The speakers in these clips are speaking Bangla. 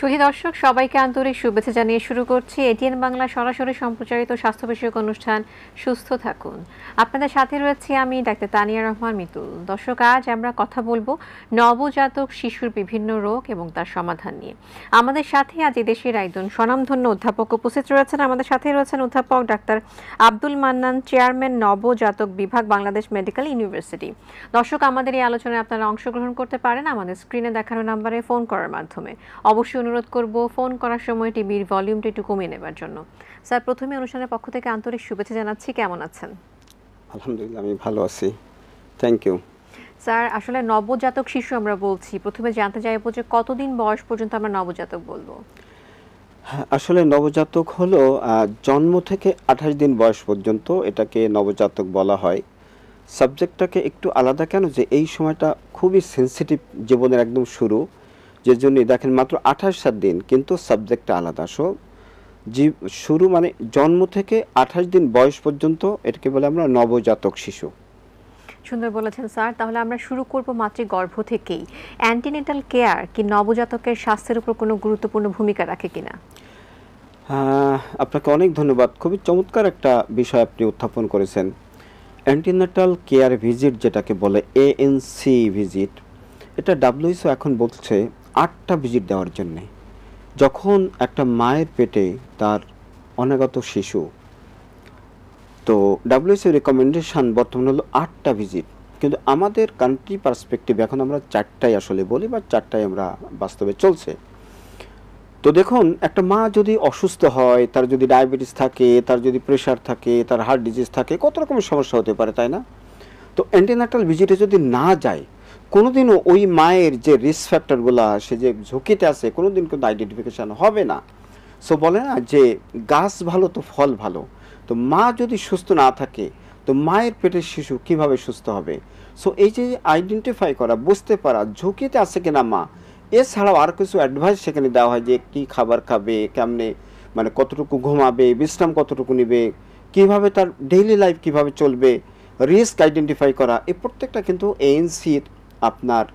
সুধী দর্শক সবাইকে আন্তরিক শুভেচ্ছা জানিয়ে শুরু করছি এটিএন বাংলা সরাসরি সম্প্রচারিত স্বাস্থ্য বিষয়ক অনুষ্ঠান সুস্থ থাকুন। আপনাদের সাথে রয়েছি আমি ডাক্তার তানিয়া রহমান মিতুল। দর্শক, আজ আমরা কথা বলবো নবজাতক শিশুর বিভিন্ন রোগ এবং তার সমাধান নিয়ে। আমাদের সাথে আজ দেশের একজন স্বনামধন্য অধ্যাপক উপস্থিত রয়েছেন। আমাদের সাথে রয়েছেন অধ্যাপক ডাক্তার আব্দুল মান্নান, চেয়ারম্যান নবজাতক বিভাগ, বাংলাদেশ মেডিকেল ইউনিভার্সিটি। দর্শক, আমাদের এই আলোচনায় আপনারা অংশগ্রহণ করতে পারেন আমাদের স্ক্রিনে দেখানো নম্বরে ফোন করার মাধ্যমে। অবশ্যই অনুরোধ করব ফোন করার সময় টিভির ভলিউমটা একটু কমিয়ে নেবার জন্য। স্যার, প্রথমে অনুষ্ঠানের পক্ষ থেকে আন্তরিক শুভেচ্ছা জানাচ্ছি। কেমন আছেন? আলহামদুলিল্লাহ, আমি ভালো আছি, থ্যাংক ইউ। স্যার, আসলে নবজাতক শিশু আমরা বলছি, প্রথমে জানতে চাইবো যে কতদিন বয়স পর্যন্ত আমরা নবজাতক বলবো? আসলে নবজাতক হলো জন্ম থেকে 28 দিন বয়স পর্যন্ত এটাকে নবজাতক বলা হয়। সাবজেক্টটাকে একটু আলাদা কেন, যে এই সময়টা খুবই সেন্সিটিভ, জীবনের একদম শুরু, যে জন্যই দেখেন মাত্র 28 দিন, কিন্তু সাবজেক্টটা আলাদা। শুরু মানে জন্ম থেকে 28 দিন বয়স পর্যন্ত এটাকে বলে আমরা নবজাতক শিশু। সুন্দর বলেছেন স্যার। তাহলে আমরা শুরু করব মাতৃগর্ভ থেকেই। অ্যান্টিনেটাল কেয়ার কি নবজাতকের স্বাস্থ্যের উপর কোনো গুরুত্বপূর্ণ ভূমিকা রাখে কিনা? আপনাকে অনেক ধন্যবাদ, খুবই চমৎকার একটা বিষয় আপনি উত্থাপন করেছেন। অ্যান্টিনেটাল কেয়ার ভিজিট, যেটাকে বলে ANC ভিজিট, এটা WHO এখন বলছে 8টা ভিজিট দেওয়ার জন্যে। যখন একটা মায়ের পেটে তার অনাগত শিশু, তো WHO রেকমেন্ডেশন বর্তমানে হলো 8টা ভিজিট, কিন্তু আমাদের কান্ট্রি পার্সপেক্টিভ এখন আমরা 4টাই আসলে বলি, বা 4টাই আমরা বাস্তবে চলছে। তো দেখুন, একটা মা যদি অসুস্থ হয়, তার যদি ডায়াবেটিস থাকে, তার যদি প্রেশার থাকে, তার হার্ট ডিজিজ থাকে, কত রকমের সমস্যা হতে পারে, তাই না? তো অ্যান্টিনাটাল ভিজিটে যদি না যায়, কোনোদিনও ওই মায়ের যে রিস্ক ফ্যাক্টরগুলো, সে যে ঝুঁকিতে আছে, কোনোদিন কিন্তু আইডেন্টিফিকেশান হবে না। সো বলে না যে গাছ ভালো তো ফল ভালো। তো মা যদি সুস্থ না থাকে, তো মায়ের পেটের শিশু কিভাবে সুস্থ হবে? সো এই যে আইডেন্টিফাই করা, বুঝতে পারা ঝুঁকিতে আছে কিনা মা, এছাড়াও আর কিছু অ্যাডভাইস সেখানে দেওয়া হয় যে কী খাবার খাবে, কেমনে, মানে কতটুকু ঘুমাবে, বিশ্রাম কতটুকু নেবে, কীভাবে তার ডেইলি লাইফ কীভাবে চলবে, রিস্ক আইডেন্টিফাই করা, এই প্রত্যেকটা কিন্তু এএনসির আপনার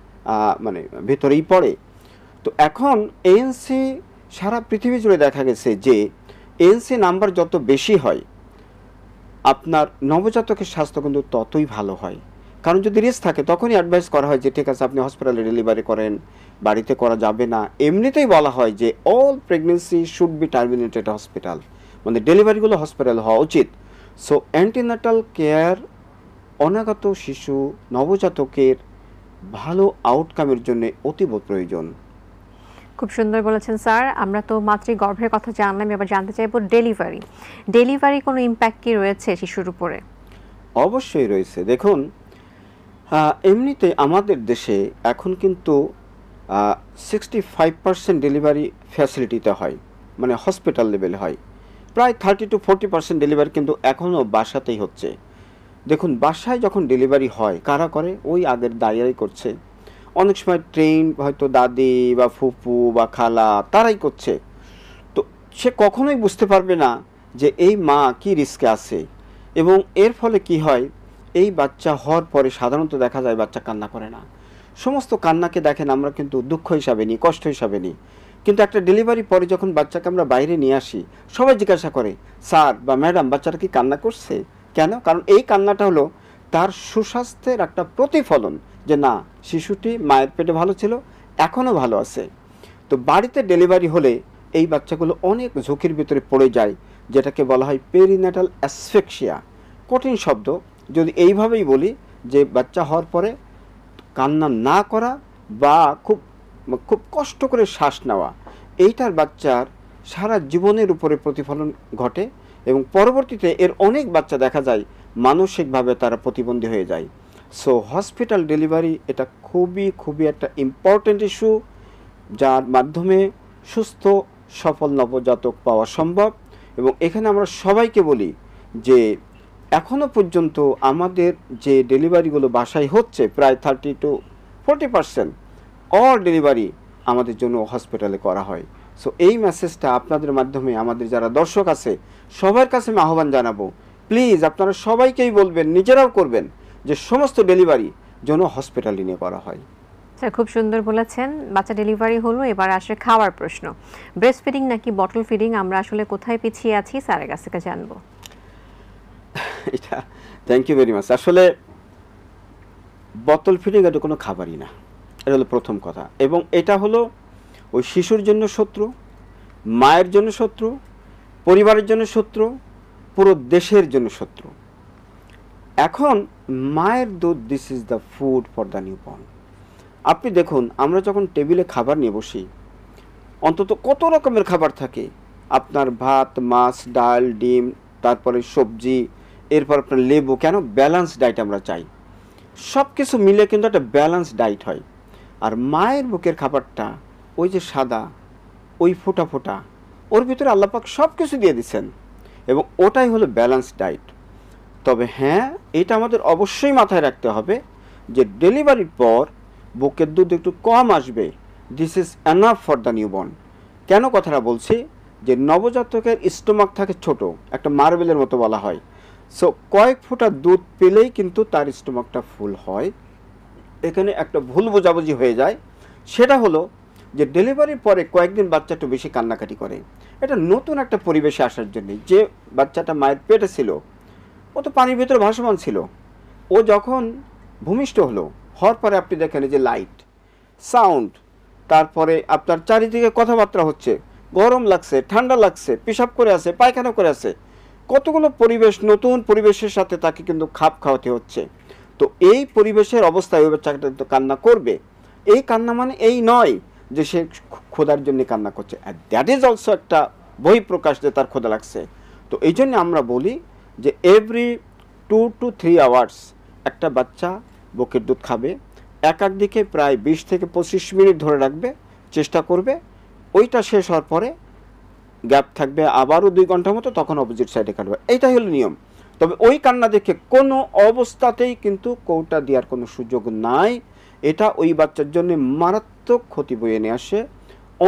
মানে ভেতরেই পড়ে। তো এখন এএনসি সারা পৃথিবী জুড়ে দেখা গেছে যে এএনসি নাম্বার যত বেশি হয়, আপনার নবজাতকের স্বাস্থ্য কিন্তু ততই ভালো হয়। কারণ যদি রিস্ক থাকে, তখনই অ্যাডভাইস করা হয় যে ঠিক আছে আপনি হসপিটালে ডেলিভারি করেন, বাড়িতে করা যাবে না। এমনিতেই বলা হয় যে all pregnancy should be terminated hospital, মানে ডেলিভারিগুলো হসপিটাল হওয়া উচিত। সো অ্যান্টিনাটাল কেয়ার অনাগত শিশু নবজাতকের ভালো আউটকামের জন্য অতীব প্রয়োজন। খুব সুন্দর বলেছেন স্যার। আমরা তো মাতৃগর্ভের কথা জানলাম, এবার জানতে চাইবো ডেলিভারি কোনো ইম্প্যাক্ট কি রয়েছে শিশুর উপরে? অবশ্যই রয়েছে। দেখুন, এমনিতে আমাদের দেশে এখন কিন্তু 65% ডেলিভারি ফ্যাসিলিটিতে হয়, মানে হসপিটাল লেভেলে হয়। প্রায় 30-40% ডেলিভারি কিন্তু এখনও বাসাতেই হচ্ছে। দেখুন, বাসায় যখন ডেলিভারি হয়, কারা করে? ওই আগের দায়েরাই করছে। অনেক সময় ট্রেন হয়তো দাদি বা ফুপু বা খালা, তারাই করছে। তো সে কখনোই বুঝতে পারবে না যে এই মা কি রিস্কে আছে, এবং এর ফলে কি হয়, এই বাচ্চা হওয়ার পরে সাধারণত দেখা যায় বাচ্চা কান্না করে না। সমস্ত কান্নাকে দেখেন আমরা কিন্তু দুঃখ হিসাবে নিই, কষ্ট হিসাবে নিই, কিন্তু একটা ডেলিভারি পরে যখন বাচ্চাকে আমরা বাইরে নিয়ে আসি, সবাই জিজ্ঞাসা করে, স্যার বা ম্যাডাম, বাচ্চাটা কি কান্না করছে? কেন? কারণ এই কান্নাটা হলো তার সুস্বাস্থ্যের একটা প্রতিফলন, যে না, শিশুটি মায়ের পেটে ভালো ছিল, এখনও ভালো আছে। তো বাড়িতে ডেলিভারি হলে এই বাচ্চাগুলো অনেক ঝুঁকির ভিতরে পড়ে যায়, যেটাকে বলা হয় পেরিনেটাল অ্যাসফিক্সিয়া। কঠিন শব্দ, যদি এইভাবেই বলি যে বাচ্চা হওয়ার পরে কান্না না করা বা খুব খুব কষ্ট করে শ্বাস নেওয়া, এইটার বাচ্চার সারা জীবনের উপরে প্রতিফলন ঘটে, এবং পরবর্তীতে এর অনেক বাচ্চা দেখা যায় মানসিকভাবে তারা প্রতিবন্ধী হয়ে যায়। সো হসপিটাল ডেলিভারি এটা খুবই একটা ইম্পর্ট্যান্ট ইস্যু, যার মাধ্যমে সুস্থ সফল নবজাতক পাওয়া সম্ভব। এবং এখানে আমরা সবাইকে বলি যে এখনও পর্যন্ত আমাদের যে ডেলিভারিগুলো বাসায় হচ্ছে, প্রায় 30-40% অল ডেলিভারি আমাদের জন্য হসপিটালে করা হয়। সো এই মেসেজটা আপনাদের মাধ্যমে আমাদের যারা দর্শক আছে সবার কাছে আমি আহ্বান জানাবো, প্লিজ আপনারা সবাইকেই বলবেন, নিজেরাও করবেন, যে সমস্ত ডেলিভারি যেন হসপিটালে নিয়ে করা হয়। স্যার খুব সুন্দর বলেছেন। বাচ্চা ডেলিভারি হলো, এবার আসে খাওয়ার প্রশ্ন। ব্রেস্ট ফিডিং নাকি বটল ফিডিং, আমরা আসলে কোথায় পিছিয়ে আছি স্যারের কাছ থেকে জানবো। এটা থ্যাংক ইউ ভেরি মাচ। আসলে বোতল ফিডিং এটা কোনো খাবারই না, এটা হলো প্রথম কথা। এবং এটা হলো ওই শিশুর জন্য শত্রু, মায়ের জন্য শত্রু, পরিবারের জন্য শত্রু, পুরো দেশের জন্য শত্রু। এখন মায়ের দুধ, this is the food for the newborn. আপনি দেখুন, আমরা যখন টেবিলে খাবার নিয়ে বসি, অন্তত কত রকমের খাবার থাকে। আপনার ভাত, মাছ, ডাল, ডিম, তারপরে সবজি, এরপর আপনার লেবু। কেন? ব্যালেন্স ডায়েট আমরা চাই। সব কিছু মিলে কিন্তু একটা ব্যালেন্স ডায়েট হয়। আর মায়ের বুকের খাবারটা ওই যে সাদা, ওই ফোঁটা ফোঁটা, ওর ভিতরে আল্লাপাক সব কিছু দিয়ে দিচ্ছেন, এবং ওটাই হলো ব্যালেন্স ডায়েট। তবে হ্যাঁ, এটা আমাদের অবশ্যই মাথায় রাখতে হবে যে ডেলিভারির পর বুকের দুধ একটু কম আসবে, this is enough for the newborn. কেন কথাটা বলছি? যে নবজাতকের স্টোমাক থাকে ছোট, একটা মার্বেলের মতো বলা হয়। সো কয়েক ফোঁটা দুধ পেলেই কিন্তু তার স্টোমাকটা ফুল হয়। এখানে একটা ভুল বোঝাবুঝি হয়ে যায়। সেটা হলো যে ডেলিভারির পরে কয়েকদিন বাচ্চা একটু বেশি কান্নাকাটি করে। এটা নতুন একটা পরিবেশে আসার জন্যে। যে বাচ্চাটা মায়ের পেটে ছিল, ও তো পানির ভিতরে ভাসমান ছিল। ও যখন ভূমিষ্ঠ হওয়ার পরে আপনি দেখেন যে লাইট, সাউন্ড, তারপরে আপনার চারিদিকে কথাবার্তা হচ্ছে, গরম লাগছে, ঠান্ডা লাগছে, পেশাব করে আছে, পায়খানা করে আছে, কতগুলো পরিবেশ, নতুন পরিবেশের সাথে তাকে কিন্তু খাপ খাওয়াতে হচ্ছে। তো এই পরিবেশের অবস্থায় ওই বাচ্চাটা তো কান্না করবে। এই কান্না মানে এই নয় যে সে ক্ষুধার জন্য কান্না করছে, দ্যাট ইজ অলসো একটা বহিঃপ্রকাশ যে তার ক্ষুধা লাগছে। তো এই জন্য আমরা বলি যে এভরি 2 to 3 আওয়ার্স একটা বাচ্চা বুকের দুধ খাবে। এক দিকে প্রায় 20 থেকে 25 মিনিট ধরে রাখবে, চেষ্টা করবে। ওইটা শেষ হওয়ার পরে গ্যাপ থাকবে আবারও 2 ঘন্টার মতো, তখন অপোজিট সাইডে কাটবে। এইটাই হলো নিয়ম। তবে ওই কান্না দেখে কোনো অবস্থাতেই কিন্তু কৌটা দেওয়ার কোনো সুযোগ নাই। এটা ওই বাচ্চার জন্য মারাত্মক ক্ষতি বয়ে নিয়ে আসে।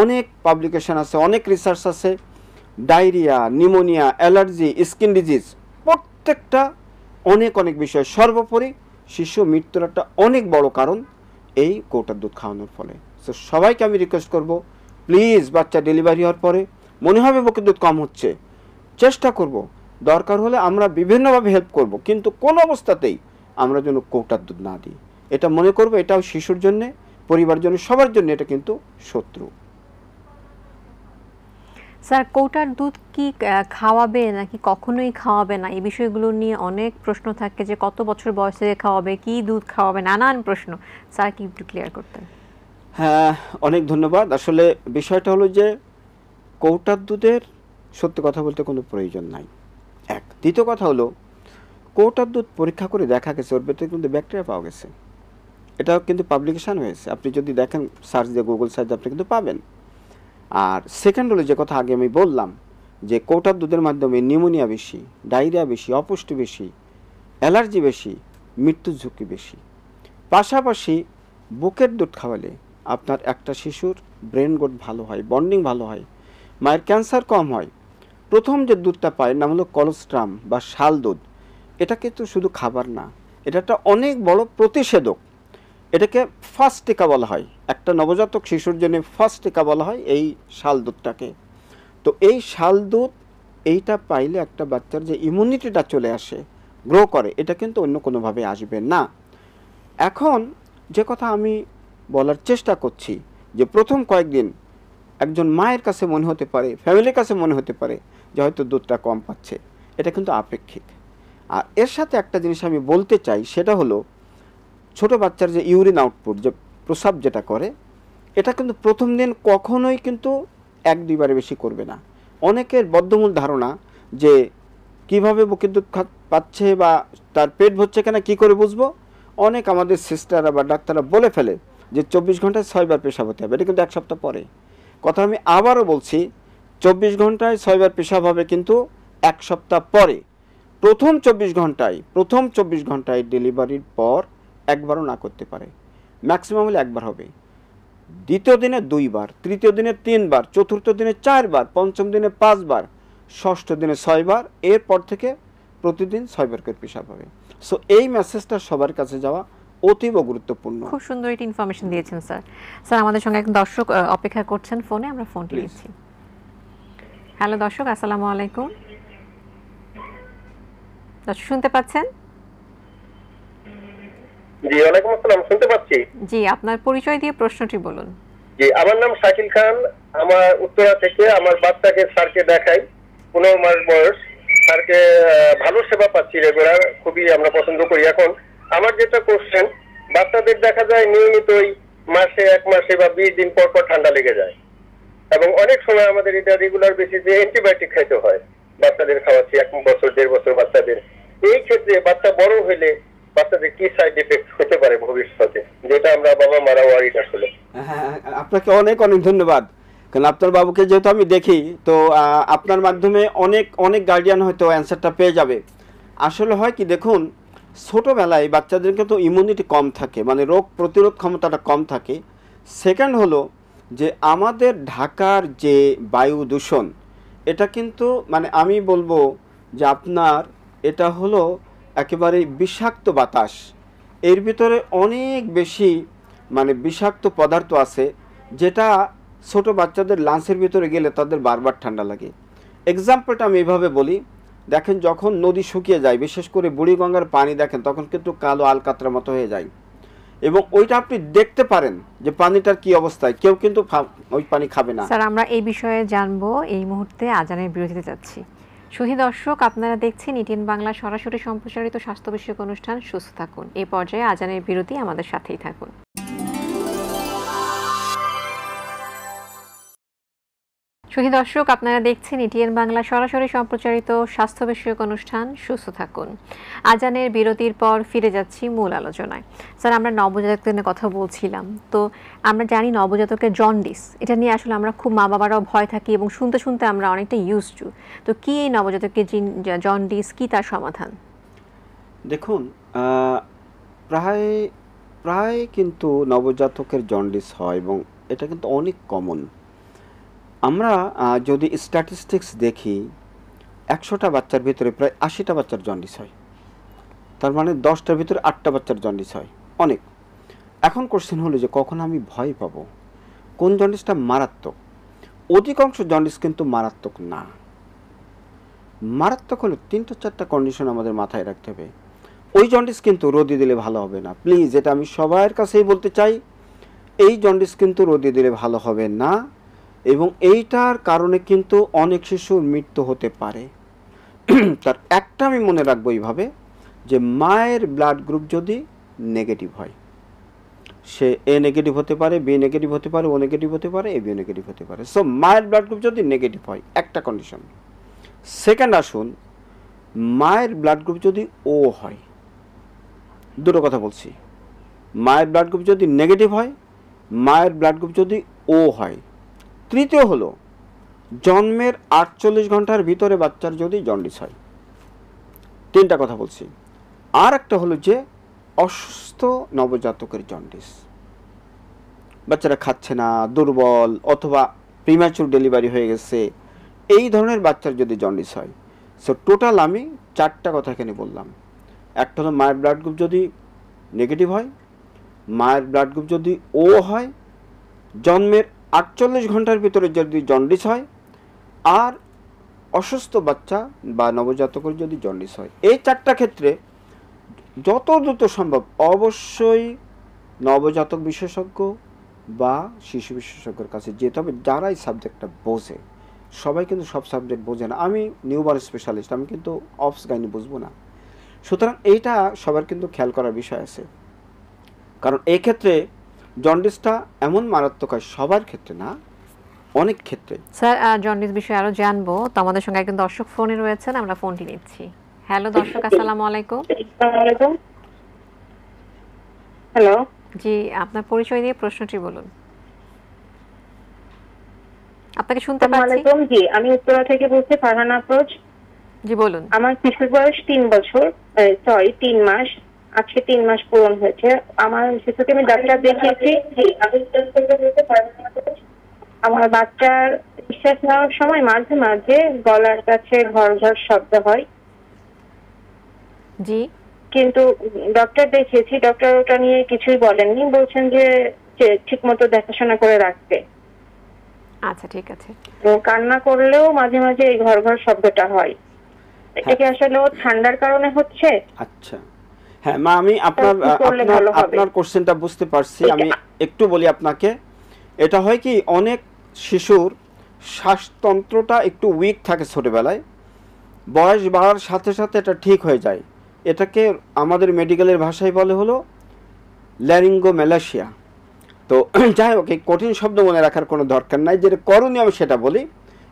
অনেক পাবলিকেশন আছে, অনেক রিসার্চ আছে। Diarrhoea, pneumonia, allergy, skin disease, প্রত্যেকটা অনেক অনেক বিষয়। সর্বোপরি শিশু মৃত্যুর একটা অনেক বড় কারণ এই কৌটার দুধ খাওয়ানোর ফলে। সো সবাইকে আমি রিকোয়েস্ট করব, প্লিজ বাচ্চা ডেলিভারি হওয়ার পরে মনে হবে বুকের দুধ কম হচ্ছে, চেষ্টা করব, দরকার হলে আমরা বিভিন্নভাবে হেল্প করব, কিন্তু কোন অবস্থাতেই আমরা যেন কৌটার দুধ না দিই। এটা মনে করব এটাও শিশুর জন্য, পরিবারের জন্য, সবার জন্য এটা কিন্তু শত্রু। স্যার কৌটার দুধ কি খাওয়াবে নাকি কখনোই খাওয়াবে না, এই বিষয়গুলো নিয়ে অনেক প্রশ্ন থাকে, যে কত বছর বয়সে খাওয়াবে, কি দুধ খাওয়াবে, নানান প্রশ্ন। স্যার কি একটু ক্লিয়ার করতেন? হ্যাঁ, অনেক ধন্যবাদ। আসলে বিষয়টা হলো যে কৌটার দুধের সত্যি কথা বলতে কোনো প্রয়োজন নাই, এক। দ্বিতীয় কথা হলো, কৌটার দুধ পরীক্ষা করে দেখা গেছে ওর ভেতরে কিন্তু ব্যাকটেরিয়া পাওয়া গেছে। এটাও কিন্তু পাবলিকেশন হয়েছে, আপনি যদি দেখেন সার্চ দিয়ে, গুগল সার্চ আপনি কিন্তু পাবেন। আর সেকেন্ড হলো যে কথা আগে আমি বললাম, যে কৌটার দুধের মাধ্যমে নিউমোনিয়া বেশি, ডায়রিয়া বেশি, অপুষ্টি বেশি, অ্যালার্জি বেশি, মৃত্যুর ঝুঁকি বেশি। পাশাপাশি বুকের দুধ খাওয়ালে আপনার একটা শিশুর ব্রেন গ্রোথ ভালো হয়, বন্ডিং ভালো হয়, মায়ের ক্যান্সার কম হয়। প্রথম যে দুধটা পায় নাম হলো কলোস্ট্রাম বা শাল দুধ। এটা কিন্তু শুধু খাবার না, এটা একটা অনেক বড় প্রতিষেধক। এটাকে ফার্স্ট টিকা বলা হয়, একটা নবজাতক শিশুর জন্য ফার্স্ট টিকা বলা হয় এই শাল দুধটাকে। তো এই শাল দুধ, এইটা পাইলে একটা বাচ্চার যে ইমিউনিটিটা চলে আসে, গ্রো করে, এটা কিন্তু অন্য কোনোভাবে আসবে না। এখন যে কথা আমি বলার চেষ্টা করছি, যে প্রথম কয়েকদিন একজন মায়ের কাছে মনে হতে পারে, ফ্যামিলির কাছে মনে হতে পারে যে হয়তো দুধটা কম পাচ্ছে, এটা কিন্তু আপেক্ষিক। আর এর সাথে একটা জিনিস আমি বলতে চাই, সেটা হলো ছোট বাচ্চার যে ইউরিন আউটপুট, যে প্রস্রাব যেটা করে, এটা কিন্তু প্রথম দিন কখনোই কিন্তু 1-2 বারে বেশি করবে না। অনেকের বদ্ধমূল ধারণা যে কিভাবে বুকের দুধ পাচ্ছে বা তার পেট ভরছে কিনা কী করে বুঝবো, অনেক আমাদের সিস্টাররা বা ডাক্তাররা বলে ফেলে যে 24 ঘন্টায় 6 বার পেশাব হতে হবে। এটা কিন্তু 1 সপ্তাহ পরে কথা। আমি আবারও বলছি, 24 ঘন্টায় 6 বার পেশাব হবে, কিন্তু 1 সপ্তাহ পরে। প্রথম 24 ঘন্টায় ডেলিভারির পর একবারও না করতে পারে, ম্যাক্সিমাম হলে 1 বার হবে। দ্বিতীয় দিনে 2 বার, তৃতীয় দিনে 3 বার, চতুর্থ দিনে 4 বার, পঞ্চম দিনে 5 বার, ষষ্ঠ দিনে 6 বার। এরপর থেকে প্রতিদিন 6 বার করে পেশাব হবে। সো এই মেসেজটা সবার কাছে যাওয়া অতীব গুরুত্বপূর্ণ। খুব সুন্দর একটা ইনফরমেশন দিয়েছেন স্যার। স্যার আমাদের সঙ্গে একজন দর্শক অপেক্ষা করছেন ফোনে, আমরা ফোনটি নিচ্ছি। হ্যালো দর্শক, আসসালামু আলাইকুম। দর্শক শুনতে পাচ্ছেন? জি, ওয়ালাইকুম আসসালাম, শুনতে পাচ্ছি। জি, আপনার পরিচয় দিয়ে প্রশ্নটি বলুন। জি, আমার নাম শাকিল খান। আমার উত্তরা থেকে আমার বাচ্চাকে স্যারকে দেখাই, 15 মাস বয়স। স্যারকে ভালো সেবা পাচ্ছি রেগুলার, খুবই আমরা পছন্দ করি। এখন আমার যেটা কোশ্চেন, বাচ্চাদের দেখা যায় নিয়মিতই মাসে 1 মাসে বা 20 দিন পর পর ঠান্ডা লেগে যায়, এবং অনেক সময় আমাদের এটা রেগুলার বেসিসে অ্যান্টিবায়োটিক খাইতে হয়। বাচ্চাদের খাওয়াচ্ছি 1 বছর 1.5 বছর বাচ্চাদের। এই ক্ষেত্রে বাচ্চা বড় হলে বাচ্চাদের কি সাইড এফেক্ট হতে পারে ভবিষ্যতে, যেটা আমরা বাবা মারা ওয়ারিড আসলে। হ্যাঁ, আপনাকে অনেক অনেক ধন্যবাদ। কারণ আপনার বাবুকে যেহেতু আমি দেখি, তো আপনার মাধ্যমে অনেক অনেক গার্ডিয়ান হয়তো অ্যান্সারটা পেয়ে যাবে। আসলে হয় কি, দেখুন, ছোটোবেলায় বাচ্চাদের কিন্তু ইমিউনিটি কম থাকে, মানে রোগ প্রতিরোধ ক্ষমতাটা কম থাকে। সেকেন্ড হলো যে আমাদের ঢাকার যে বায়ু দূষণ, এটা কিন্তু মানে আমি বলবো যে আপনার এটা হলো একেবারে বিষাক্ত বাতাস। এর ভিতরে অনেক বেশি মানে বিষাক্ত পদার্থ আছে, যেটা ছোট বাচ্চাদের লাঞ্চের ভিতরে গেলে তাদের বারবার ঠান্ডা লাগে। এক্সাম্পলটা আমি এইভাবে বলি, দেখেন যখন নদী শুকিয়ে যায়, বিশেষ করে বুড়িগঙ্গার পানি দেখেন, তখন কিন্তু কালো আলকাতরার মতো হয়ে যায়, এবং ওইটা আপনি দেখতে পারেন যে পানিটার কি অবস্থায়। কেউ কিন্তু ওই পানি খাবে না। স্যার আমরা এই বিষয়ে জানবো এই মুহূর্তে আজানের বিরতিতে যাচ্ছি। সুধী দর্শক, আপনারা দেখছেন ইটিএন বাংলা সরাসরি সম্প্রচারিত স্বাস্থ্য বিষয়ক অনুষ্ঠান সুস্থ থাকুন। এই পর্যায়ে আজানের বিরতি, আমাদের সাথেই থাকুন। সুধী দর্শক, আপনারা দেখছেন ইটিএন বাংলা সরাসরি সম্প্রচারিত স্বাস্থ্য বিষয়ক অনুষ্ঠান সুস্থ থাকুন। আজানের বিরতির পর ফিরে যাচ্ছি মূল আলোচনায়। স্যার আমরা নবজাতকদের নিয়ে কথা বলছিলাম, তো আমরা জানি নবজাতকের জন্ডিস, এটা নিয়ে আসলে আমরা খুব মা বাবারাও ভয় থাকি এবং শুনতে শুনতে আমরা অনেকটা ইউজ টু। তো কি এই নবজাতকের জন্ডিস, কি তার সমাধান? দেখুন, প্রায় প্রায় কিন্তু নবজাতকের জন্ডিস হয়, এবং এটা কিন্তু অনেক কমন। আমরা যদি স্ট্যাটিস্টিক্স দেখি, 100টা বাচ্চার ভিতরে প্রায় 80টা বাচ্চার জন্ডিস হয়। তার মানে 10টার ভিতরে 8টা বাচ্চার জন্ডিস হয়, অনেক। এখন কোশ্চেন হলো যে কখন আমি ভয় পাবো, কোন জন্ডিসটা মারাত্মক। অধিকাংশ জন্ডিস কিন্তু মারাত্মক না। মারাত্মক হলে 3-4টা কন্ডিশন আমাদের মাথায় রাখতে হবে। ওই জন্ডিস কিন্তু রোদে দিলে ভালো হবে না, প্লিজ, এটা আমি সবার কাছেই বলতে চাই। এই জন্ডিস কিন্তু রোদে দিলে ভালো হবে না, এবং এইটার কারণে কিন্তু অনেক শিশুর মৃত্যু হতে পারে। তার একটা আমি মনে রাখবো এইভাবে, যে মায়ের ব্লাড গ্রুপ যদি নেগেটিভ হয়, সে এ নেগেটিভ হতে পারে, বি নেগেটিভ হতে পারে, ও নেগেটিভ হতে পারে, এ বি নেগেটিভ হতে পারে। সো মায়ের ব্লাড গ্রুপ যদি নেগেটিভ হয়, একটা কন্ডিশন। সেকেন্ড আসুন, মায়ের ব্লাড গ্রুপ যদি ও হয়, দুটো কথা বলছি, মায়ের ব্লাড গ্রুপ যদি নেগেটিভ হয়, মায়ের ব্লাড গ্রুপ যদি ও হয়। তৃতীয় হলো, জন্মের 48 ঘন্টার ভিতরে বাচ্চার যদি জন্ডিস হয়। 3টা কথা বলছি। আর একটা হলো যে অসুস্থ নবজাতকের জন্ডিস, বাচ্চারা খাচ্ছে না, দুর্বল, অথবা প্রিম্যাচুর ডেলিভারি হয়ে গেছে, এই ধরনের বাচ্চার যদি জন্ডিস হয়। সো টোটাল আমি 4টা কথা এখানে বললাম। একটা হলো মায়ের ব্লাড গ্রুপ যদি নেগেটিভ হয়, মায়ের ব্লাড গ্রুপ যদি ও হয়, জন্মের 48 ঘন্টার ভিতরে যদি জন্ডিস হয়, আর অসুস্থ বাচ্চা বা নবজাতকের যদি জন্ডিস হয়। এই 4টা ক্ষেত্রে যত দ্রুত সম্ভব অবশ্যই নবজাতক বিশেষজ্ঞ বা শিশু বিশেষজ্ঞের কাছে যেতে হবে, যারা এই সাবজেক্টটা বোঝে। সবাই কিন্তু সব সাবজেক্ট বোঝে না। আমি নিউবার স্পেশালিস্ট, আমি কিন্তু অবস গাইনি বুঝবো না। সুতরাং এইটা সবার কিন্তু খেয়াল করার বিষয় আছে, কারণ এই ক্ষেত্রে জন্ডিসটা এমন মারাত্মক হয়, সবার ক্ষেত্রে না, অনেক ক্ষেত্রে। স্যার জন্ডিস বিষয়ে আরো জানবো, তো আমাদের সঙ্গে একজন দর্শক ফোনে রয়েছেন, আমরা ফোনটি নিচ্ছি। হ্যালো দর্শক, আসসালামু আলাইকুম। হ্যালো, জি, আপনার পরিচয় দিয়ে প্রশ্নটি বলুন। আপনাকে শুনতে পাচ্ছি। জি, আমি উত্তরা থেকে বলছি, ফারহানা আফরোজ। জি বলুন। আমার শিশুর বয়স 3 বছর, 3 মাস। আজকে 3 মাস পূরণ হয়েছে। আমার শিশুকে আমি ডাক্তার দেখিয়েছি। আমার বাচ্চার নিঃশ্বাস নেওয়ার সময় মাঝে মাঝে গলার কাছে ঘর ঘর শব্দ হয়। জি। কিন্তু ডক্টর দেখিয়েছি, ডক্টর ওটা নিয়ে কিছুই বলেননি, বলছেন যে ঠিক মতো দেখাশোনা করে রাখতে। আচ্ছা, ঠিক আছে। তো কান্না করলেও মাঝে মাঝে এই ঘর ঘর শব্দটা হয়, এটা কি আসলে ও ঠান্ডার কারণে হচ্ছে? আচ্ছা, হ্যাঁ মা, আমি আপনার আপনার কোশ্চেনটা বুঝতে পারছি। আমি একটু বলি আপনাকে, এটা হয় কি, অনেক শিশুর শ্বাসতন্ত্রটা একটু উইক থাকে ছোটবেলায়, বয়স বাড়ার সাথে সাথে এটা ঠিক হয়ে যায়। এটাকে আমাদের মেডিকেলের ভাষায় বলে হলো ল্যারিঙ্গোম্যালাসিয়া। তো যাই হোক, এই কঠিন শব্দ মনে রাখার কোনো দরকার নাই, যেটা করণীয় আমি সেটা বলি।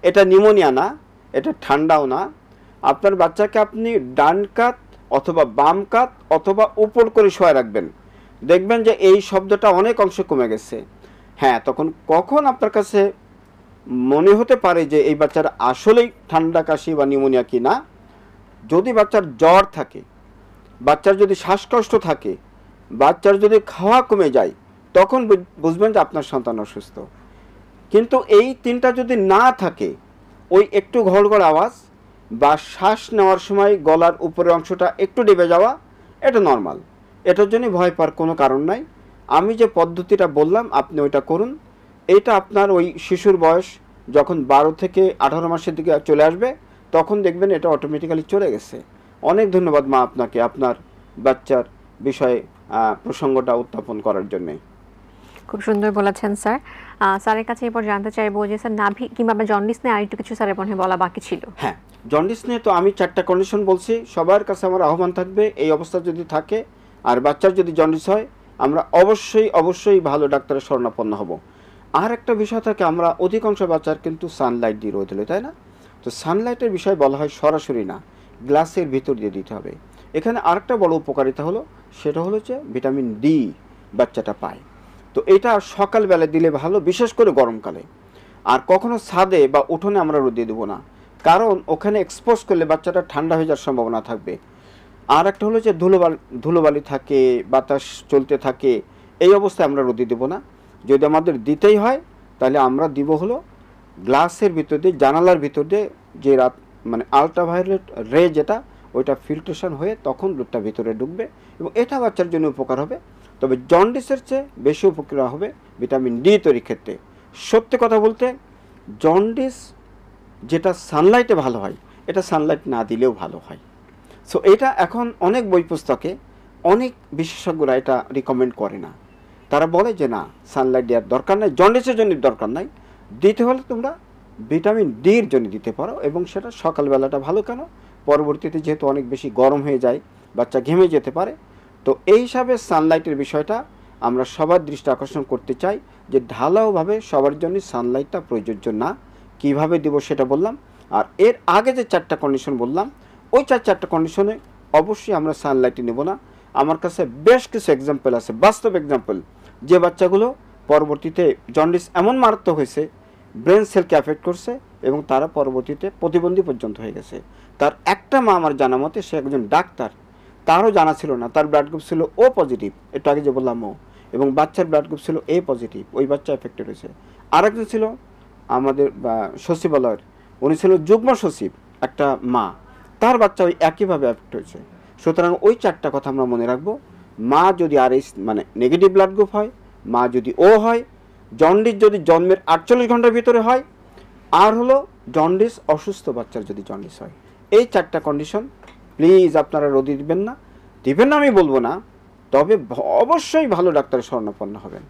এটা নিউমোনিয়া না, এটা ঠান্ডাও না। আপনার বাচ্চাকে আপনি ডান কাত অথবা বাম কাত অথবা উপর করে শোয়া রাখবেন, দেখবেন যে এই শব্দটা অনেক অংশে কমে গেছে। হ্যাঁ, তখন কখন আপনার কাছে মনে হতে পারে যে এই বাচ্চার আসলেই ঠান্ডা কাশি বা নিউমোনিয়া কি না, যদি বাচ্চার জ্বর থাকে, বাচ্চার যদি শ্বাসকষ্ট থাকে, বাচ্চার যদি খাওয়া কমে যায়, তখন বুঝবেন যে আপনার সন্তান অসুস্থ। কিন্তু এই তিনটা যদি না থাকে, ওই একটু ঘড়ঘড় আওয়াজ বা শ্বাস নেওয়ার সময় গলার উপরের অংশটা একটু ডেবে যাওয়া, এটা নর্মাল। এটার জন্য ভয় পাওয়ার কোনো কারণ নাই। আমি যে পদ্ধতিটা বললাম আপনি ওইটা করুন। এইটা আপনার ওই শিশুর বয়স যখন 12 থেকে 18 মাসের দিকে চলে আসবে, তখন দেখবেন এটা অটোমেটিক্যালি চলে গেছে। অনেক ধন্যবাদ মা আপনাকে, আপনার বাচ্চার বিষয়ে প্রসঙ্গটা উত্থাপন করার জন্যে। খুব সুন্দর বলেছেন স্যার। স্যারের কাছে এরপর জানতে চাইবো যে স্যার নাভি কিংবা জন্ডিস নিয়ে আরেকটু কিছু স্যারের মনে বলা বাকি ছিল। হ্যাঁ, জন্ডিস নিয়ে তো আমি 4টা কন্ডিশন বলছি। সবার কাছে আমার আহ্বান থাকবে, এই অবস্থা যদি থাকে আর বাচ্চার যদি জন্ডিস হয়, আমরা অবশ্যই ভালো ডাক্তারের শরণাপন্ন হব। আর একটা বিষয় থাকে, আমরা অধিকাংশ বাচ্চার কিন্তু সানলাইট দিয়ে রোদ হলে, তাই না? তো সানলাইটের বিষয় বলা হয় সরাসরি না, গ্লাসের ভিতর দিয়ে দিতে হবে। এখানে আরেকটা বড় উপকারিতা হলো, সেটা হলো যে ভিটামিন ডি বাচ্চাটা পায়। তো এটা সকালবেলা দিলে ভালো, বিশেষ করে গরমকালে। আর কখনো ছাদে বা উঠোনে আমরা রোদ দিয়ে দেবো না, কারণ ওখানে এক্সপোজ করলে বাচ্চাটা ঠান্ডা হয়ে যাওয়ার সম্ভাবনা থাকবে। আর একটা হলো যে ধুলোবালি থাকে, বাতাস চলতে থাকে, এই অবস্থায় আমরা রোদে দেবো না। যদি আমাদের দিতেই হয়, তাহলে আমরা দিব হলো গ্লাসের ভিতর দিয়ে, জানালার ভিতর দিয়ে যে মানে আলট্রাভায়োলেট রে যেটা, ওইটা ফিল্ট্রেশন হয়ে তখন রোদটা ভিতরে ঢুকবে, এবং এটা বাচ্চার জন্য উপকার হবে। তবে জন্ডিসের চেয়ে বেশি উপকার হবে ভিটামিন ডি তৈরির ক্ষেত্রে। সত্যি কথা বলতে, জন্ডিস যেটা সানলাইটে ভালো হয়, এটা সানলাইট না দিলেও ভালো হয়। সো এটা এখন অনেক বই পুস্তকে অনেক বিশেষজ্ঞরা এটা রিকমেন্ড করে না। তারা বলে যে না, সানলাইট দেওয়ার দরকার নাই, জন্ডিসের জন্য দরকার নাই, দিতে হলে তোমরা ভিটামিন ডির জন্য দিতে পারো, এবং সেটা সকালবেলাটা ভালো। কেন? পরবর্তীতে যেহেতু অনেক বেশি গরম হয়ে যায়, বাচ্চা ঘেমে যেতে পারে। তো এই হিসাবে সানলাইটের বিষয়টা আমরা সবার দৃষ্টি আকর্ষণ করতে চাই, যে ঢালাওভাবে সবার জন্য সানলাইটটা প্রযোজ্য না। কিভাবে দিব সেটা বললাম। আর এর আগে যে 4টা কন্ডিশন বললাম, ওই 4টা কন্ডিশনে অবশ্যই আমরা সানলাইটে নেব না। আমার কাছে বেশ কিছু এক্সাম্পল আছে, বাস্তব এক্সাম্পল, যে বাচ্চাগুলো পরবর্তীতে জন্ডিস এমন মারাত্মক হয়েছে, ব্রেন সেলকে অ্যাফেক্ট করছে, এবং তারা পরবর্তীতে প্রতিবন্ধী পর্যন্ত হয়ে গেছে। তার একটা মা আমার জানা মতে, সে একজন ডাক্তার, তারও জানা ছিল না, তার ব্লাড গ্রুপ ছিল ও পজিটিভ, একটু আগে যে বললাম ও, এবং বাচ্চার ব্লাড গ্রুপ ছিল এ পজিটিভ, ওই বাচ্চা এফেক্টেড হয়েছে। আরেকজন ছিল আমাদের সচিবালয়ের, উনি ছিল যুগ্ম সচিব, একটা মা, তার বাচ্চা ওই একইভাবে এফেক্ট হয়েছে। সুতরাং ওই 4টা কথা আমরা মনে রাখবো। মা যদি আরএস মানে নেগেটিভ ব্লাড গ্রুপ হয়, মা যদি ও হয়, জন্ডিস যদি জন্মের 48 ঘন্টার ভিতরে হয়, আর হলো জন্ডিস অসুস্থ বাচ্চার যদি জন্ডিস হয়, এই 4টা কন্ডিশন প্লিজ আপনারা রোদে দিবেন না আমি বলবো না, তবে অবশ্যই ভালো ডাক্তারের শরণাপন্ন হবেন।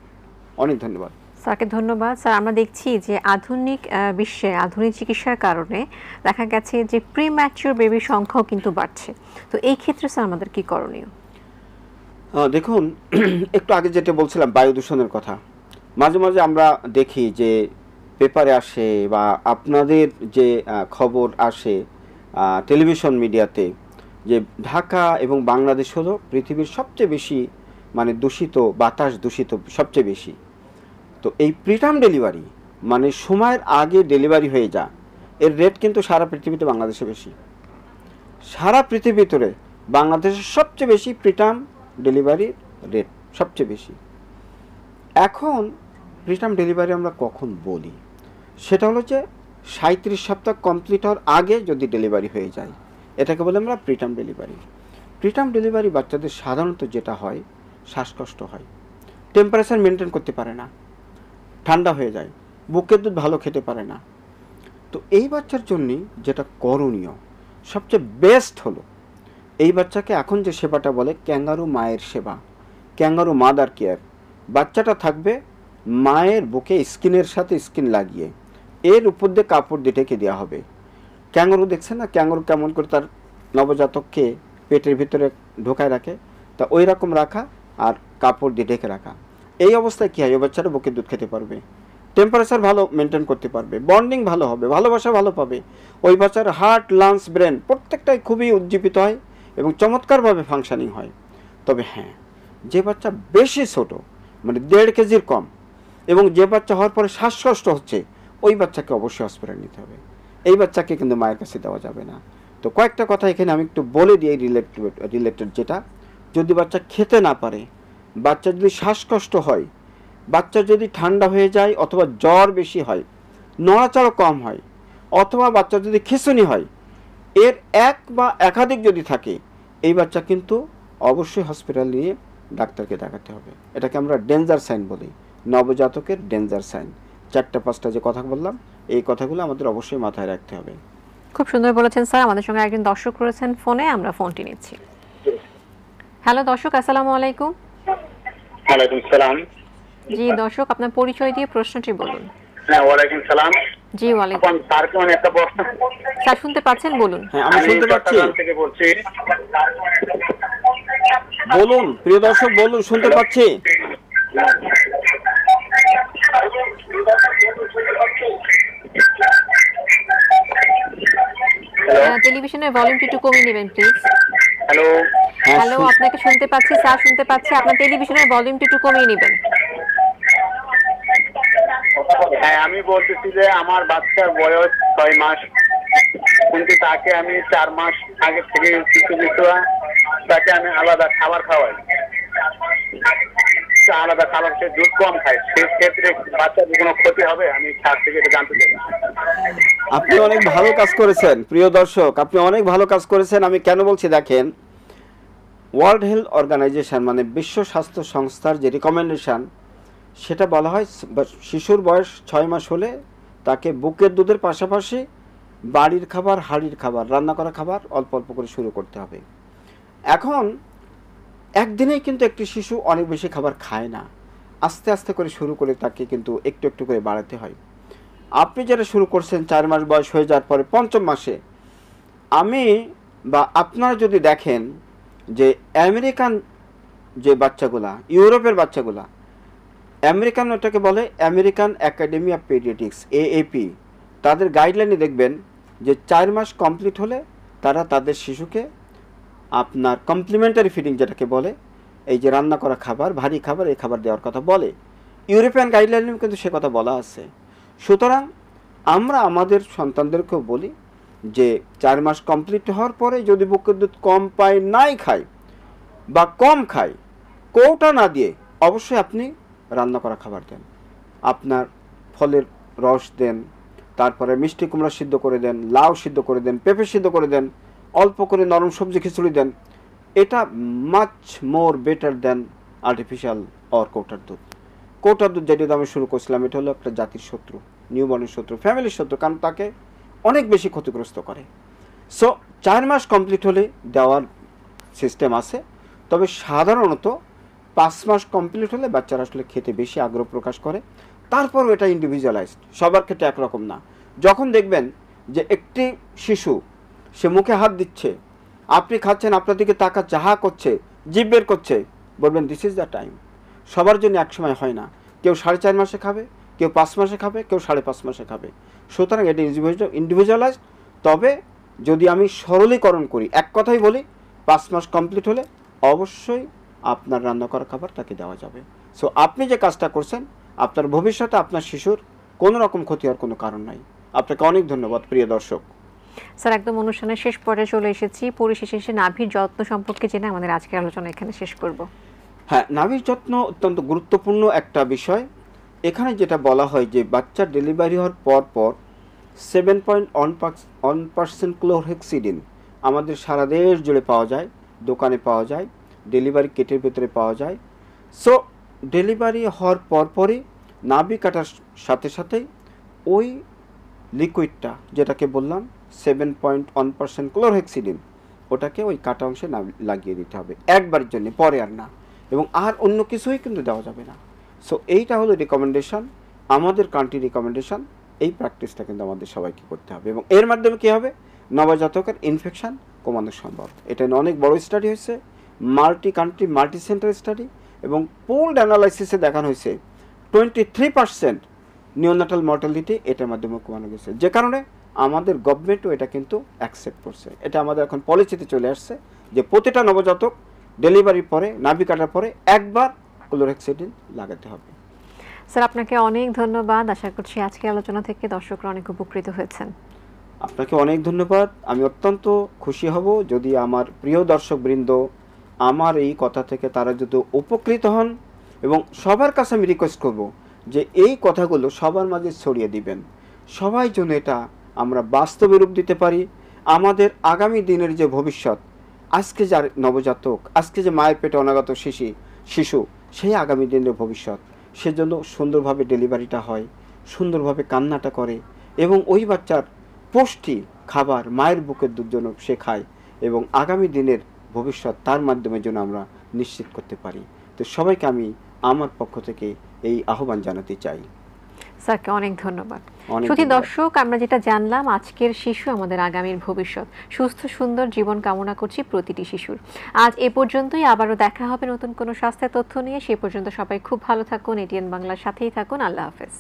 অনেক ধন্যবাদ স্যারকে। ধন্যবাদ স্যার। আমরা দেখছি যে আধুনিক বিশ্বে আধুনিক চিকিৎসার কারণে দেখা গেছে যে প্রিম্যাচিউর বেবির সংখ্যাও কিন্তু বাড়ছে। তো এই ক্ষেত্রে স্যার আমাদের কি করণীয়? দেখুন, একটু আগে যেটা বলছিলাম বায়ু দূষণের কথা, মাঝে মাঝে আমরা দেখি যে পেপারে আসে বা আপনাদের যে খবর আসে টেলিভিশন মিডিয়াতে, যে ঢাকা এবং বাংলাদেশ হলো পৃথিবীর সবচেয়ে বেশি মানে দূষিত, বাতাস দূষিত সবচেয়ে বেশি। তো এই প্রিটার্ম ডেলিভারি মানে সময়ের আগে ডেলিভারি হয়ে যা, এর রেট কিন্তু সারা পৃথিবীতে বাংলাদেশে বেশি। সারা পৃথিবীতে বাংলাদেশের সবচেয়ে বেশি প্রিটার্ম ডেলিভারির রেট সবচেয়ে বেশি। এখন প্রিটার্ম ডেলিভারি আমরা কখন বলি, সেটা হলো যে 37 সপ্তাহ কমপ্লিট হওয়ার আগে যদি ডেলিভারি হয়ে যায়, এটাকে বলে আমরা প্রিটার্ম ডেলিভারি। প্রিটার্ম ডেলিভারি বাচ্চাদের সাধারণত যেটা হয়, শ্বাসকষ্ট হয়, টেম্পারেচার মেনটেন করতে পারে না, ঠান্ডা হয়ে যায়, বুকের দুধ ভালো খেতে পারে না। তো এই বাচ্চার জন্যই যেটা করণীয়, সবচেয়ে বেস্ট হলো এই বাচ্চাকে এখন যে সেবাটা বলে ক্যাঙ্গারু মায়ের সেবা, ক্যাঙ্গারু মাদার কেয়ার। বাচ্চাটা থাকবে মায়ের বুকে স্কিনের সাথে স্কিন লাগিয়ে, এর উপর দিয়ে কাপড় দিয়ে ঢেকে দেওয়া হবে। ক্যাঙ্গারু দেখছেন না, ক্যাঙ্গারু কেমন করে তার নবজাতককে পেটের ভিতরে ঢোকায় রাখে, তা ওই রকম রাখা আর কাপড় দিয়ে ঢেকে রাখা। এই অবস্থায় কী হয়, ওই বাচ্চাটা বুকের দুধ খেতে পারবে, টেম্পারেচার ভালো মেনটেন করতে পারবে, বন্ডিং ভালো হবে, ভালোবাসা ভালো পাবে। ওই বাচ্চার হার্ট, লাংস, ব্রেন প্রত্যেকটাই খুবই উজ্জীবিত হয় এবং চমৎকারভাবে ফাংশনিং হয়। তবে হ্যাঁ, যে বাচ্চা বেশি ছোট, মানে 1.5 কেজির কম, এবং যে বাচ্চা হওয়ার পরে শ্বাসকষ্ট হচ্ছে, ওই বাচ্চাকে অবশ্যই হসপিটাল নিতে হবে। এই বাচ্চাকে কিন্তু মায়ের কাছে দেওয়া যাবে না। তো কয়েকটা কথা এখানে আমি একটু বলে দিই রিলেটেড যেটা, যদি বাচ্চা খেতে না পারে, বাচ্চা যদি শ্বাসকষ্ট হয়, বাচ্চা যদি ঠান্ডা হয়ে যায় অথবা জ্বর বেশি হয়, নড়াচড়া কম হয়, অথবা বাচ্চা যদি খিঁচুনি হয়, এর এক বা একাধিক যদি থাকে, এই বাচ্চা কিন্তু অবশ্যই হসপিটাল নিয়ে ডাক্তারকে দেখাতে হবে। এটাকে আমরা ডেঞ্জার সাইন বলি, নবজাতকের ডেঞ্জার সাইন। 4-5টা যে কথা বললাম, এই কথাগুলো আমাদের অবশ্যই মাথায় রাখতে হবে। খুব সুন্দর বলেছেন স্যার। আমাদের সঙ্গে একজন দর্শক রয়েছেন ফোনে, আমরা ফোনটি নিচ্ছি। হ্যালো দর্শক, আসসালামু আলাইকুম। ওয়ালাইকুম সালাম। জি দর্শক, আপনার পরিচয় দিয়ে প্রশ্নটি বলুন। হ্যাঁ, ওয়ালাইকুম সালাম। জি ওয়ালাইকুম। স্যারকে মানে একটা প্রশ্ন। স্যার শুনতে পাচ্ছেন? বলুন। হ্যাঁ, আমি শুনতে পাচ্ছি। চট্টগ্রাম থেকে বলছি। বলুন প্রিয় দর্শক, বলুন, শুনতে পাচ্ছি। টেলিভিশনের ভলিউমটি একটু কমিয়ে নেবেন প্লিজ। হ্যালো। হ্যালো, আপনাকে শুনতে পাচ্ছি স্যার, শুনতে পাচ্ছি। আপনার টেলিভিশনের ভলিউমটি একটু কমিয়ে নেবেন। হ্যাঁ, আমি বলতেছি যে আমার বাচ্চার বয়স 6 মাস, কিন্তু তাকে আমি 4 মাস আগে থেকে কিছু তাকে আমি আলাদা খাবার খাওয়াই, আলাদা খাবার, সে দুধ কম খায়, সেক্ষেত্রে বাচ্চার কোনো ক্ষতি হবে? আমি স্যার থেকে এটা জানতে চাই। আপনি অনেক ভালো কাজ করেছেন প্রিয় দর্শক, আপনি অনেক ভালো কাজ করেছেন। আমি কেন বলছি দেখেন, ওয়ার্ল্ড হেলথ অর্গানাইজেশন মানে বিশ্ব স্বাস্থ্য সংস্থার যে রিকমেন্ডেশন, সেটা বলা হয় শিশুর বয়স 6 মাস হলে তাকে বুকের দুধের পাশাপাশি বাড়ির খাবার, হাঁড়ির খাবার, রান্না করা খাবার অল্প অল্প করে শুরু করতে হবে। এখন একদিনেই কিন্তু একটি শিশু অনেক বেশি খাবার খায় না, আস্তে আস্তে করে শুরু করে তাকে কিন্তু একটু একটু করে বাড়াতে হয়। আপনি যেটা শুরু করছেন 4 মাস বয়স হয়ে যাওয়ার পরে 5ম মাসে, আমি বা আপনারা যদি দেখেন যে আমেরিকান যে বাচ্চাগুলা, ইউরোপের বাচ্চাগুলা, আমেরিকান ওটাকে বলে American academy of paediatrics, AAP, তাদের গাইডলাইনে দেখবেন যে 4 মাস কমপ্লিট হলে তারা তাদের শিশুকে আপনার কমপ্লিমেন্টারি ফিডিং যেটাকে বলে, এই যে রান্না করা খাবার, ভারী খাবার, এই খাবার দেওয়ার কথা বলে। ইউরোপিয়ান গাইডলাইনেও কিন্তু সে কথা বলা আছে। সুতরাং আমরা আমাদের সন্তানদেরকেও বলি যে 4 মাস কমপ্লিট হওয়ার পরে যদি বুকের দুধ কম পায়, নাই খায় বা কম খায়, কোটা না দিয়ে অবশ্যই আপনি রান্না করা খাবার দেন, আপনার ফলের রস দেন, তারপরে মিষ্টি কুমড়া সিদ্ধ করে দেন, লাউ সিদ্ধ করে দেন, পেঁপে সিদ্ধ করে দেন, অল্প করে নরম সবজি খিচুড়ি দেন। এটা much more better then artificial or কোটার দুধ। কোটার দুধ যেটা আমি শুরু করছিলাম, এটা হলো একটা জাতির শত্রু, নিউবর্নের শত্রু, ফ্যামিলির শত্রু, কারণ তাকে অনেক বেশি ক্ষতিগ্রস্ত করে। সো 4 মাস কমপ্লিট হলে দেওয়ার সিস্টেম আছে, তবে সাধারণত 5 মাস কমপ্লিট হলে বাচ্চারা আসলে খেতে বেশি আগ্রহ প্রকাশ করে। তারপরও এটা ইন্ডিভিজুয়ালাইজড, সবার ক্ষেত্রে একরকম না। যখন দেখবেন যে একটি শিশু সে মুখে হাত দিচ্ছে, আপনি খাচ্ছেন, আপনার দিকে তাকা যাহা করছে, জিভ বের করছে, বলবেন দিস ইজ দ্য টাইম। সবার জন্য একসময় হয় না, কেউ 4.5 মাসে খাবে, কেউ 5 মাসে খাবে, কেউ 5.5 মাসে খাবে। সুতরাং এটা ইন্ডিভিজুয়ালাইজড। তবে যদি আমি সরলীকরণ করি, এক কথাই বলি, 5 মাস কমপ্লিট হলে অবশ্যই আপনার রান্না করা খাবার তাকে দেওয়া যাবে। সো আপনি যে কাজটা করছেন, আপনার ভবিষ্যতে আপনার শিশুর কোনো রকম ক্ষতি হওয়ার কোনো কারণ নাই। আপনাকে অনেক ধন্যবাদ প্রিয় দর্শক। স্যার, একদম অনুষ্ঠানের শেষ পর্যায়ে চলে এসেছি। পরিশেষে এসে নাভির যত্ন সম্পর্কে জেনে আমাদের আজকের আলোচনা এখানে শেষ করব। হ্যাঁ, নাভির যত্ন অত্যন্ত গুরুত্বপূর্ণ একটা বিষয়। এখানে যেটা বলা হয় যে বাচ্চার ডেলিভারি হওয়ার পর 7.1% ক্লোরহেক্সিডিন আমাদের সারা দেশ জুড়ে পাওয়া যায় দোকানে পাওয়া যায়, ডেলিভারি কিটের ভিতরে পাওয়া যায়। সো ডেলিভারি হওয়ার পরপরই নাভি কাটার সাথে সাথেই ওই লিকুইডটা যেটাকে বললাম 7.1% ক্লোরহেক্সিডিন, ওটাকে ওই কাটা অংশে লাগিয়ে দিতে হবে একবারের জন্য, পরে আর না, এবং আর অন্য কিছুই কিন্তু দেওয়া যাবে না। সো এইটা হলো রিকমেন্ডেশন, আমাদের কান্ট্রি রিকমেন্ডেশন। এই প্র্যাকটিসটা কিন্তু আমাদের সবাইকে করতে হবে, এবং এর মাধ্যমে কী হবে, নবজাতকের ইনফেকশন কমানো সম্ভব। এটা নিয়ে অনেক বড় স্টাডি হয়েছে, multi country multi centre study, এবং পোল্ড অ্যানালাইসিসে দেখানো হয়েছে 23% নিওনাটাল মর্টালিটি এটার মাধ্যমে কমানো গেছে, যে কারণে আমাদের গভর্নমেন্টও এটা কিন্তু অ্যাকসেপ্ট করছে। এটা আমাদের এখন পলিসিতে চলে আসছে যে প্রতিটা নবজাতক ডেলিভারির পরে, নাভি কাটার পরে একবার ক্লোরহেক্সিডিন লাগাতে হবে। স্যার আপনাকে অনেক ধন্যবাদ। আশা করছি আজকের আলোচনা থেকে দর্শকরা অনেক উপকৃত হয়েছেন। আপনাকে অনেক ধন্যবাদ। আমি অত্যন্ত খুশি হব যদি আমার প্রিয় দর্শকবৃন্দ আমার এই কথা থেকে তারা যদি উপকৃত হন, এবং সবার কাছে আমি রিকোয়েস্ট করব যে এই কথাগুলো সবার মাঝে ছড়িয়ে দিবেন, সবাই যেন এটা আমরা বাস্তবে রূপ দিতে পারি। আমাদের আগামী দিনের যে ভবিষ্যৎ, আজকে যার নবজাতক, আজকে যে মায়ের পেটে অনাগত শিশু, সেই আগামী দিনের ভবিষ্যৎ, সেজন্য সুন্দরভাবে ডেলিভারিটা হয়, সুন্দরভাবে কান্নাটা করে, এবং ওই বাচ্চার পুষ্টি খাবার মায়ের বুকের দুধ যেন সে খায়, এবং আগামী দিনের ভবিষ্যৎ তার মাধ্যমে যেন আমরা নিশ্চিত করতে পারি। তো সবাইকে আমি আমার পক্ষ থেকে এই আহ্বান জানাতে চাই। স্যারকে অনেক ধন্যবাদ। অনেক শুধু ধন্যবাদ। দর্শক, আমরা যেটা জানলাম, আজকের শিশু আমাদের আগামীর ভবিষ্যৎ। সুস্থ সুন্দর জীবন কামনা করছি প্রতিটি শিশুর। আজ এ পর্যন্তই, আবারও দেখা হবে নতুন কোনো স্বাস্থ্যের তথ্য নিয়ে। সে পর্যন্ত সবাই খুব ভালো থাকুন, এটিএন বাংলার সাথেই থাকুন। আল্লাহ হাফেজ।